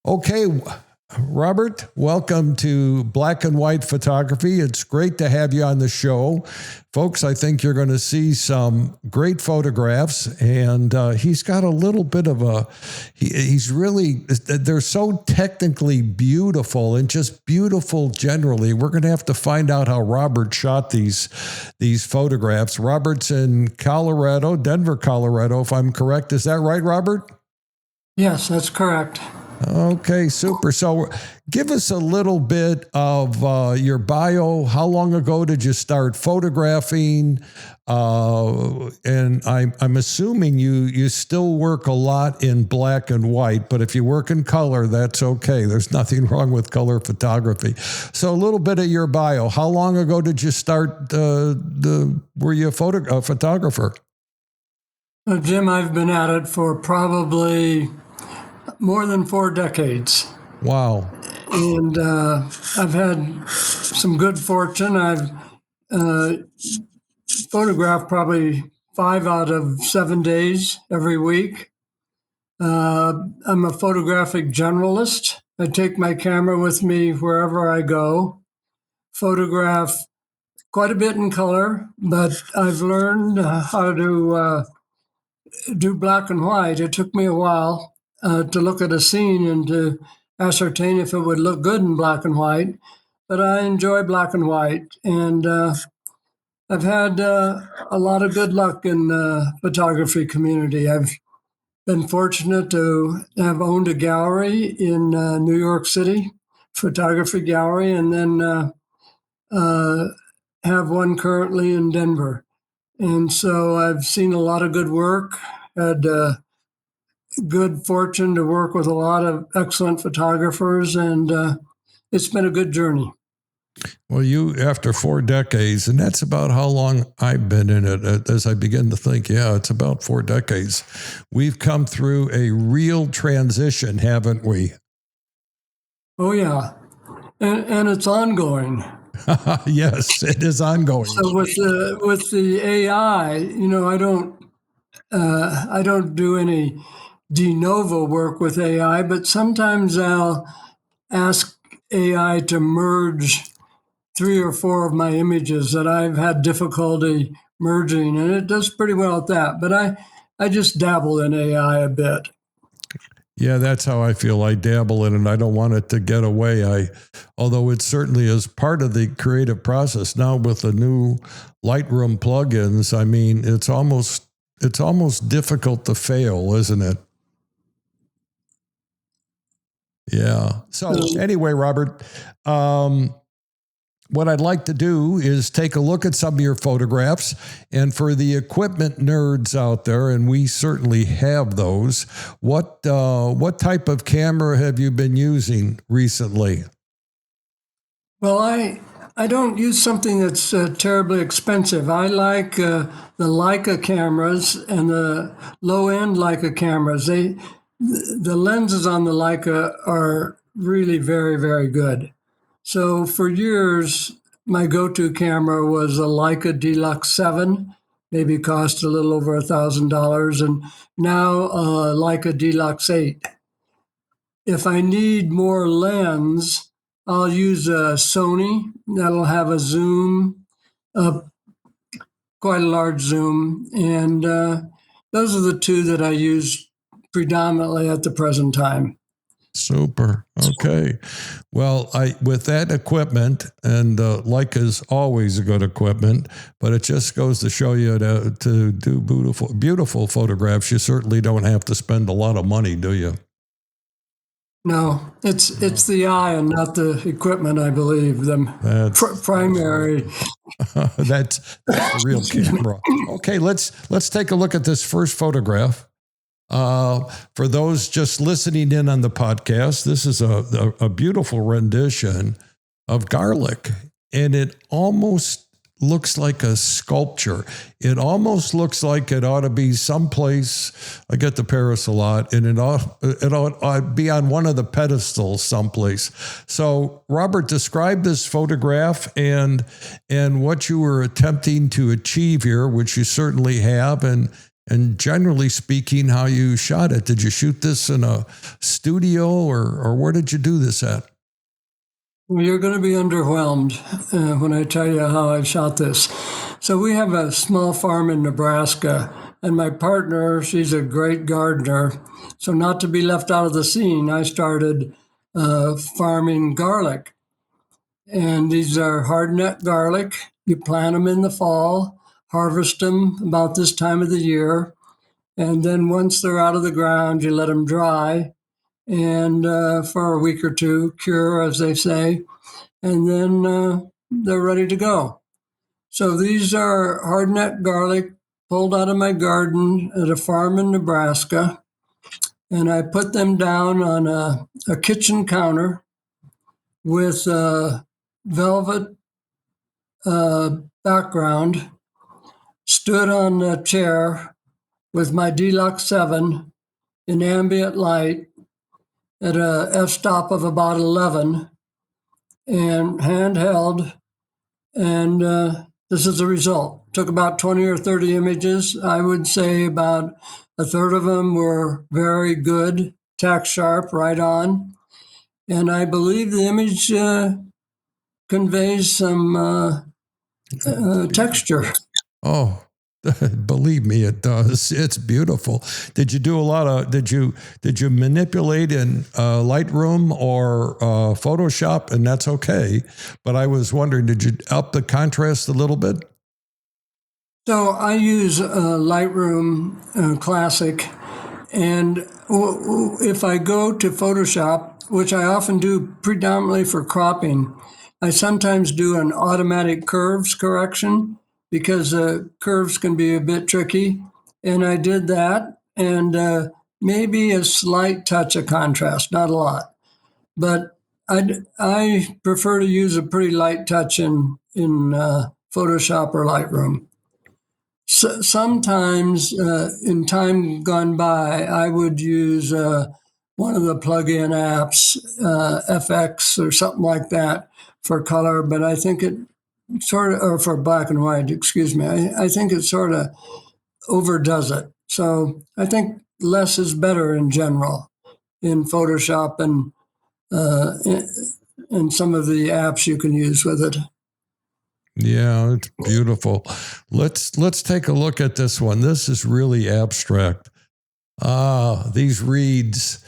Okay, Robert, welcome to Black and White Photography. It's great to have you on the show. Folks, I think you're going to see some great photographs, and he's got a little bit of he's really, they're so technically beautiful and just beautiful generally. We're going to have to find out how Robert shot these photographs. Robert's in Colorado, Denver, Colorado, if I'm correct. Is that right, Robert? Yes, that's correct. Okay, super. So give us a little bit of your bio. How long ago did you start photographing? And I'm assuming you still work a lot in black and white, but if you work in color, that's okay. There's nothing wrong with color photography. So a little bit of your bio. How long ago did you start? Were you a photographer? Jim, I've been at it for probably more than 4 decades. Wow. And I've had some good fortune. I've photographed probably 5 out of 7 days every week. I'm a photographic generalist. I take my camera with me wherever I go, photograph quite a bit in color, but I've learned how to do black and white. It took me a while to look at a scene and to ascertain if it would look good in black and white. But I enjoy black and white, and I've had a lot of good luck in the photography community. I've been fortunate to have owned a gallery in New York City, photography gallery, and then have one currently in Denver. And so I've seen a lot of good work, had good fortune to work with a lot of excellent photographers, and it's been a good journey. Well, after 4 decades, and that's about how long I've been in it, as I begin to think, yeah, it's about 4 decades. We've come through a real transition, haven't we? Oh, yeah. And it's ongoing. Yes, it is ongoing. So with the AI, I don't do any de novo work with AI, but sometimes I'll ask AI to merge 3 or 4 of my images that I've had difficulty merging, and it does pretty well at that. But I just dabble in AI a bit. Yeah, that's how I feel. I dabble in it. I don't want it to get away. Although it certainly is part of the creative process now with the new Lightroom plugins. I mean, it's almost difficult to fail, isn't it? Yeah. So anyway, Robert, what I'd like to do is take a look at some of your photographs, and for the equipment nerds out there, and we certainly have those, what type of camera have you been using recently? Well, I don't use something that's terribly expensive. I like the Leica cameras and the low-end Leica cameras. The lenses on the Leica are really very, very good. So for years, my go-to camera was a Leica Deluxe 7, maybe cost a little over $1,000, and now a Leica Deluxe 8. If I need more lens, I'll use a Sony. That'll have a zoom, quite a large zoom, and those are the 2 that I use predominantly at the present time. Super. Okay. Well, with that equipment, and Leica's always a good equipment, but it just goes to show you to do beautiful photographs. You certainly don't have to spend a lot of money, do you? No, it's the eye and not the equipment, I believe. Primary. That's the real camera. Okay, let's take a look at this first photograph. For those just listening in on the podcast, this is a beautiful rendition of garlic, and it almost looks like a sculpture. It almost looks like it ought to be someplace. I get to Paris a lot, and it ought to be on one of the pedestals someplace. So, Robert, describe this photograph and what you were attempting to achieve here, which you certainly have, and and generally speaking, how you shot it. Did you shoot this in a studio or where did you do this at? Well, you're going to be underwhelmed when I tell you how I shot this. So we have a small farm in Nebraska, and my partner, she's a great gardener. So not to be left out of the scene, I started farming garlic. And these are hardneck garlic. You plant them in the fall, harvest them about this time of the year. And then once they're out of the ground, you let them dry and for a week or two, cure, as they say. And then they're ready to go. So these are hardneck garlic pulled out of my garden at a farm in Nebraska. And I put them down on a kitchen counter with a velvet background, stood on a chair with my Deluxe 7 in ambient light at a f-stop of about 11 and handheld. And this is the result. Took about 20 or 30 images. I would say about a third of them were very good, tack sharp, right on. And I believe the image conveys some texture. Oh, believe me, it does. It's beautiful. Did you do a lot of? Did you manipulate in Lightroom or Photoshop? And that's okay. But I was wondering, did you up the contrast a little bit? So I use Lightroom Classic, and if I go to Photoshop, which I often do predominantly for cropping, I sometimes do an automatic curves correction because curves can be a bit tricky. And I did that, and maybe a slight touch of contrast, not a lot. But I prefer to use a pretty light touch in Photoshop or Lightroom. So, sometimes in time gone by, I would use one of the plug-in apps, FX or something like that for color, but I think it sort of, or for black and white, excuse me, I think it sort of overdoes it. So I think less is better in general in Photoshop and some of the apps you can use with it. Yeah, it's beautiful. Let's take a look at this one. This is really abstract. These reeds,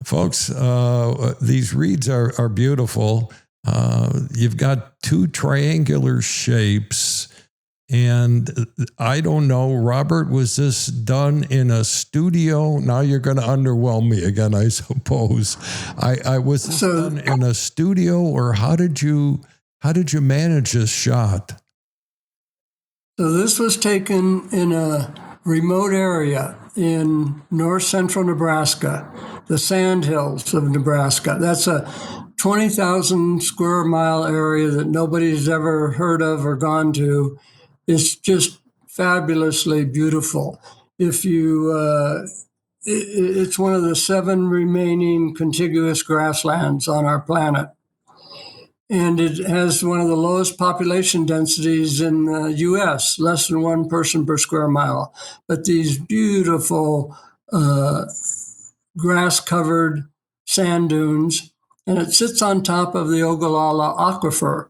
folks. These reeds are beautiful. You've got two triangular shapes, and I don't know, Robert, was this done in a studio? Now you're going to underwhelm me again, I suppose. I was this done in a studio, or how did you manage this shot? So this was taken in a remote area in north central Nebraska, the Sandhills of Nebraska. That's a 20,000 square mile area that nobody's ever heard of or gone to. It's just fabulously beautiful. If you, it's one of the 7 remaining contiguous grasslands on our planet. And it has one of the lowest population densities in the U.S., less than 1 person per square mile. But these beautiful grass-covered sand dunes, and it sits on top of the Ogallala Aquifer,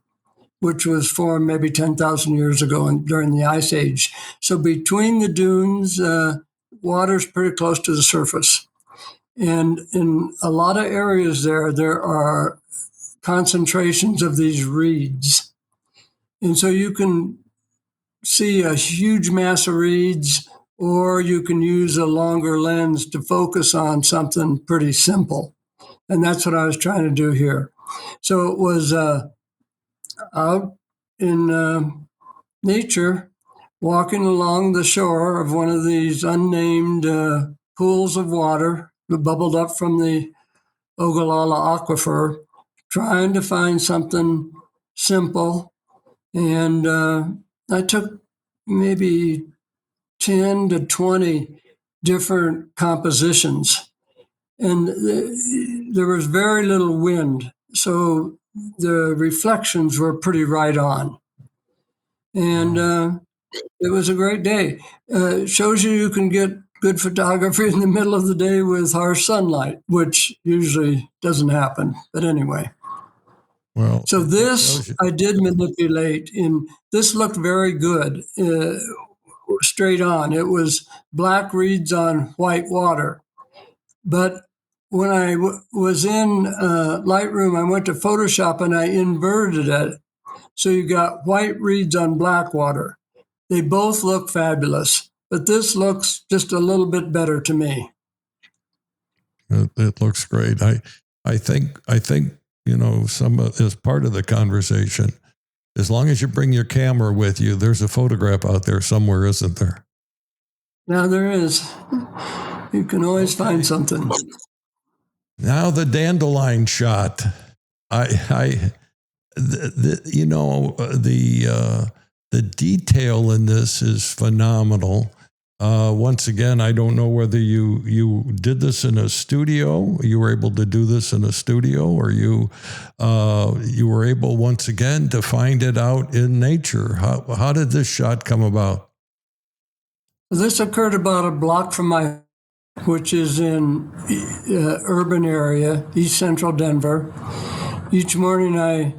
which was formed maybe 10,000 years ago during the Ice Age. So between the dunes, water's pretty close to the surface. And in a lot of areas there are concentrations of these reeds. And so you can see a huge mass of reeds, or you can use a longer lens to focus on something pretty simple. And that's what I was trying to do here. So it was out in nature, walking along the shore of one of these unnamed pools of water that bubbled up from the Ogallala Aquifer, trying to find something simple. And I took maybe 10 to 20 different compositions. And there was very little wind, so the reflections were pretty right on. And It was a great day. Shows you can get good photography in the middle of the day with harsh sunlight, which usually doesn't happen. But anyway. Well, So it shows this you. I did manipulate in, this looked very good, straight on. It was black reeds on white water. But when I was in Lightroom, I went to Photoshop and I inverted it. So you got white reeds on black water. They both look fabulous, but this looks just a little bit better to me. It looks great. I think some as part of the conversation. As long as you bring your camera with you, there's a photograph out there somewhere, isn't there? Now there is. You can always find something. Now the dandelion shot. The detail in this is phenomenal. Once again, I don't know whether you did this in a studio. You were able to do this in a studio, or you were able once again to find it out in nature. How did this shot come about? This occurred about a block from my, which is in urban area, East Central Denver. Each morning I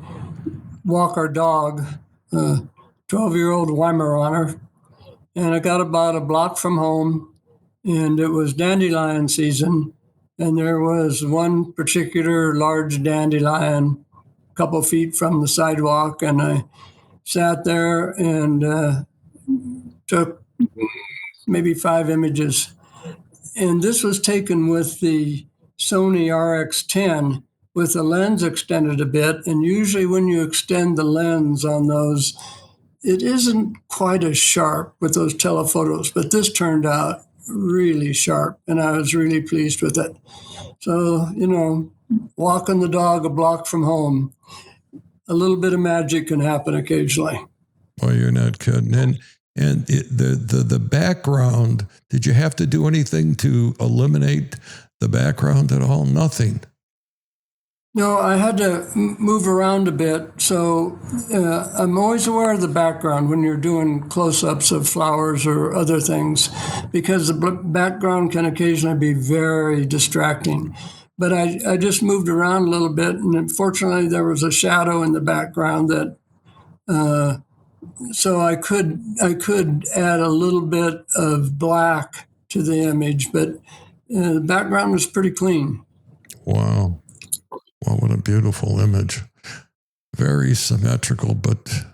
walk our dog, 12-year-old Weimaraner, and I got about a block from home, and it was dandelion season, and there was one particular large dandelion a couple feet from the sidewalk, and I sat there and took maybe 5 images. And this was taken with the Sony RX10 with the lens extended a bit. And usually when you extend the lens on those, it isn't quite as sharp with those telephotos, but this turned out really sharp, and I was really pleased with it. So, walking the dog a block from home, a little bit of magic can happen occasionally. Well, you're not kidding. And the background, did you have to do anything to eliminate the background at all? Nothing. No, I had to move around a bit. So I'm always aware of the background when you're doing close-ups of flowers or other things, because the background can occasionally be very distracting. But I just moved around a little bit, and unfortunately there was a shadow in the background that, so I could add a little bit of black to the image, but the background was pretty clean. Wow. Well, what a beautiful image. Very symmetrical, but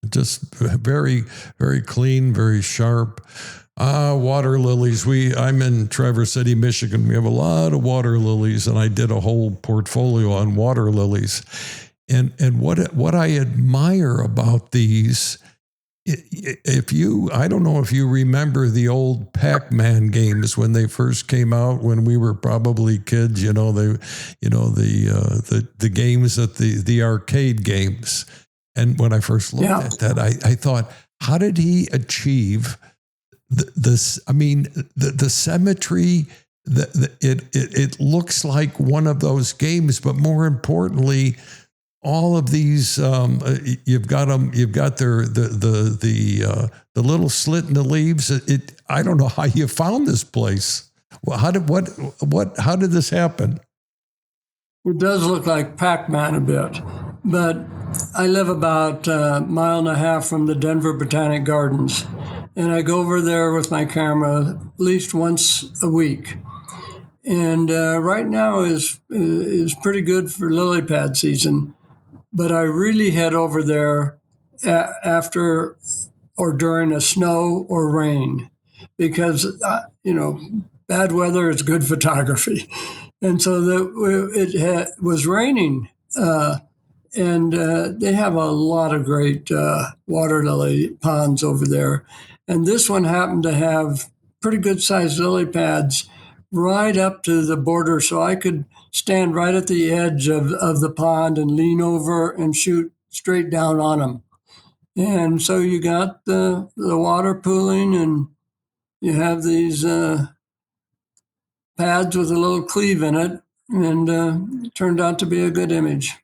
just very, very clean, very sharp. Water lilies. I'm in Traverse City, Michigan. We have a lot of water lilies, and I did a whole portfolio on water lilies. And what I admire about these, I don't know if you remember the old Pac-Man games when they first came out, when we were probably kids, the games at the arcade games. And when I first looked at that, I thought, how did he achieve this? I mean, the symmetry. It looks like one of those games, but more importantly, all of these, you've got them. You've got the little slit in the leaves. I don't know how you found this place. Well, how did this happen? It does look like Pac-Man a bit, but I live about a mile and a half from the Denver Botanic Gardens, and I go over there with my camera at least once a week. And right now is pretty good for lily pad season. But I really head over there after or during a snow or rain, because, bad weather is good photography. And so it was raining, and they have a lot of great water lily ponds over there. And this one happened to have pretty good sized lily pads right up to the border, so I could stand right at the edge of the pond and lean over and shoot straight down on them. And so you got the water pooling, and you have these pads with a little cleave in it, and it turned out to be a good image.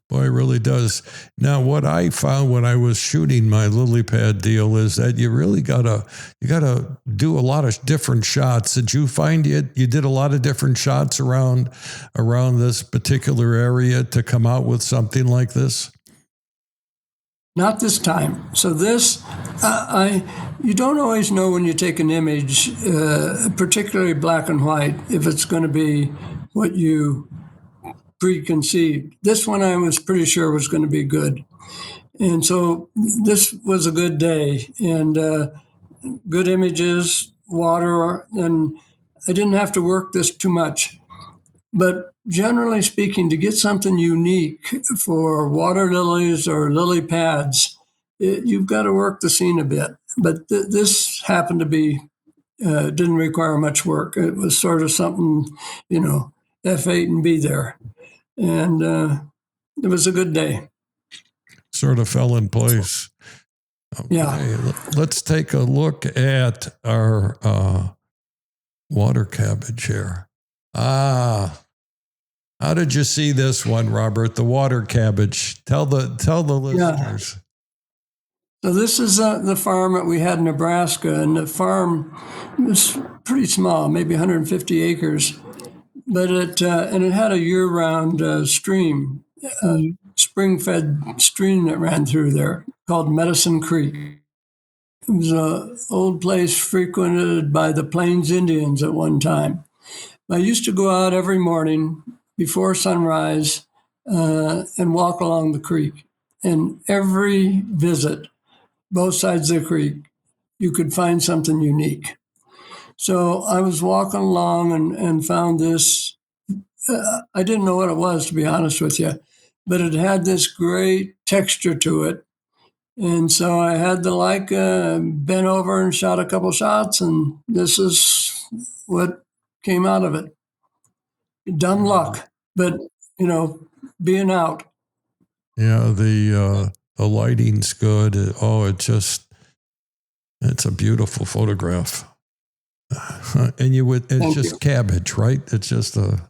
Boy, it really does. Now, what I found when I was shooting my lily pad deal is that you really gotta do a lot of different shots. Did you find you did a lot of different shots around this particular area to come out with something like this? Not this time. So this, you don't always know when you take an image, particularly black and white, if it's going to be what you preconceived. This one I was pretty sure was going to be good. And so this was a good day, and good images, water, and I didn't have to work this too much. But generally speaking, to get something unique for water lilies or lily pads, you've got to work the scene a bit. But this happened to be, didn't require much work. It was sort of something, F8 and be there. And it was a good day. Sort of fell in place. Okay. Yeah. Let's take a look at our water cabbage here. How did you see this one, Robert? The water cabbage. Tell the listeners. Yeah. So this is the farm that we had in Nebraska, and the farm was pretty small, maybe 150 acres. But it had a year-round stream, spring-fed stream that ran through there called Medicine Creek. It was an old place frequented by the Plains Indians at one time. I used to go out every morning before sunrise and walk along the creek. And every visit, both sides of the creek, you could find something unique. So I was walking along and found this. I didn't know what it was, to be honest with you, but it had this great texture to it. And so I had the Leica bent over and shot a couple shots, and this is what came out of it. Dumb luck, but, being out. Yeah, the lighting's good. It's a beautiful photograph. And it's just cabbage, right? It's just a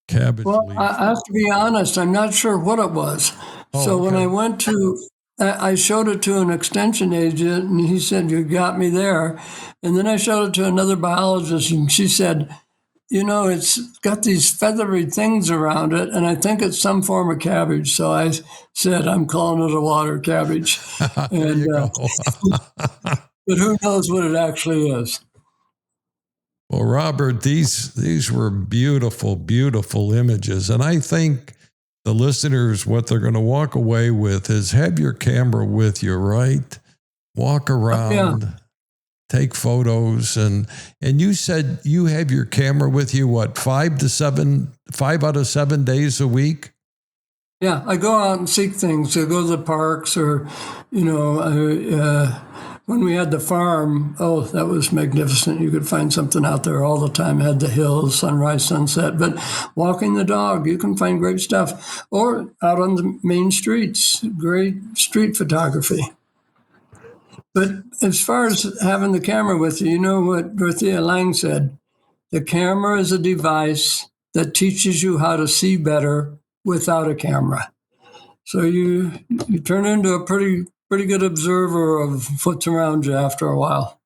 cabbage Well, leaf. I have to be honest, I'm not sure what it was. So when I went to, I showed it to an extension agent, and he said, "You got me there." And then I showed it to another biologist, and she said, it's got these feathery things around it, and I think it's some form of cabbage. So I said, I'm calling it a water cabbage. There you go. But who knows what it actually is? Well, Robert, these were beautiful, beautiful images. And I think the listeners, what they're going to walk away with is have your camera with you, right? Walk around, take photos. And you said you have your camera with you, 5 out of 7 days a week? Yeah, I go out and seek things. I go to the parks or, when we had the farm, that was magnificent. You could find something out there all the time. It had the hills, sunrise, sunset. But walking the dog, you can find great stuff. Or out on the main streets, great street photography. But as far as having the camera with you, you know what Dorothea Lange said? The camera is a device that teaches you how to see better without a camera. So you turn into a pretty good observer of what's around you after a while.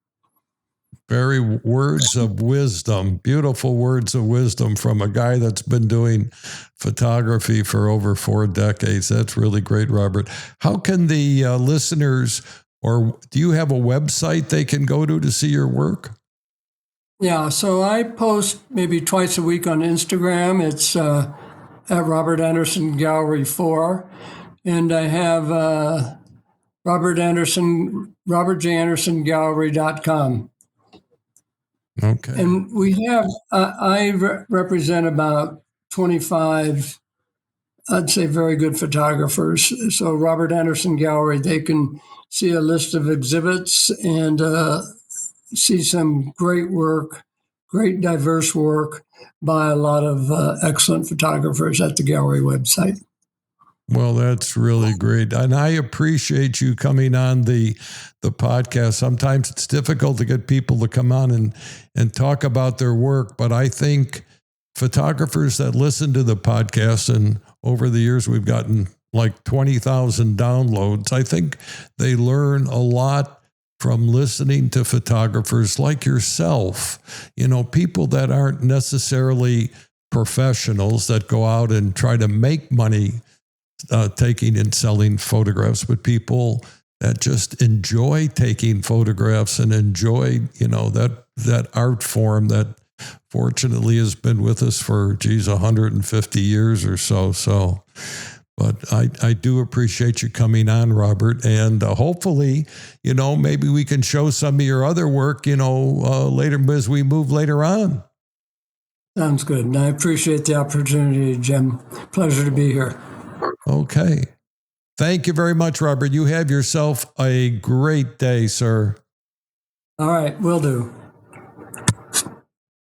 Very words of wisdom, beautiful words of wisdom from a guy that's been doing photography for over 4 decades. That's really great, Robert. How can the listeners, or do you have a website they can go to see your work? Yeah, so I post maybe twice a week on Instagram. It's at Robert Anderson Gallery 4. And I have robertjandersongallery.com. Okay. And we have, I represent about 25, I'd say, very good photographers. So Robert Anderson Gallery, they can see a list of exhibits and see some great work, great diverse work by a lot of excellent photographers at the gallery website. Well, that's really great. And I appreciate you coming on the podcast. Sometimes it's difficult to get people to come on and talk about their work, but I think photographers that listen to the podcast, and over the years we've gotten like 20,000 downloads. I think they learn a lot from listening to photographers like yourself, people that aren't necessarily professionals that go out and try to make money taking and selling photographs, but people that just enjoy taking photographs and enjoy, that art form that fortunately has been with us for, 150 years or so. So, but I do appreciate you coming on, Robert. And hopefully, maybe we can show some of your other work, later as we move later on. Sounds good. And I appreciate the opportunity, Jim. Pleasure to be here. Okay. Thank you very much, Robert. You have yourself a great day, sir. All right, will do.